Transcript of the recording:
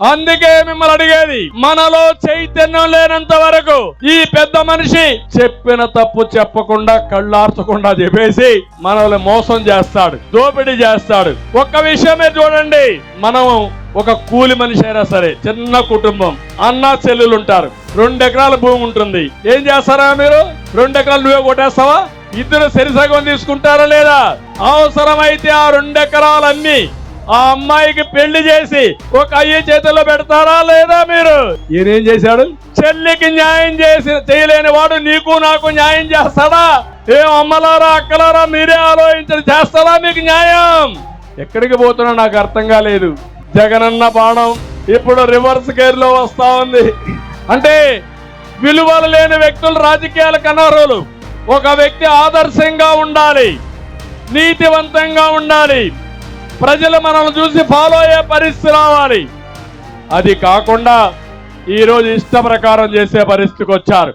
అందుకే మిమ్మల్ని అడిగేది, మనలో చైతన్యం లేనంత వరకు ఈ పెద్ద మనిషి చెప్పిన తప్పు చెప్పకుండా కళ్ళార్చకుండా చెప్పేసి మనల్ని మోసం చేస్తాడు, దోపిడీ చేస్తాడు. ఒక్క విషయమే చూడండి, మనం ఒక కూలి మనిషి అయినా సరే, చిన్న కుటుంబం, అన్న చెల్లెలు ఉంటారు, 2 ఎకరాల భూమి ఉంటుంది. ఏం చేస్తారా మీరు? 2 ఎకరాలు నువ్వే కొట్టేస్తావా? ఇద్దరు సరిసగం తీసుకుంటారా లేదా? అవసరమైతే ఆ 2 ఎకరాలన్నీ ఆ అమ్మాయికి పెళ్లి చేసి ఒక అయ్య చేతిలో పెడతారా లేదా? మీరు ఈయనేం చేశాడు? చెల్లికి న్యాయం చేయలేని వాడు నీకు నాకు న్యాయం చేస్తాడా? ఏం అమ్మలారా అక్కలారా మీరే ఆలోచించండి, చేస్తారా మీకు న్యాయం? ఎక్కడికి పోతున్నా నాకు అర్థం కాలేదు. జగనన్న బాణం ఇప్పుడు రివర్స్ గేర్ లో వస్తా ఉంది. అంటే విలువలు లేని వ్యక్తులు రాజకీయాలకు అనర్హులు. ఒక వ్యక్తి ఆదర్శంగా ఉండాలి, నీతివంతంగా ఉండాలి, ప్రజలు మనల్ని చూసి ఫాలో అయ్యే పరిస్థితి రావాలి. అది కాకుండా ఈరోజు ఇష్ట ప్రకారం చేసే పరిస్థితికి వచ్చారు.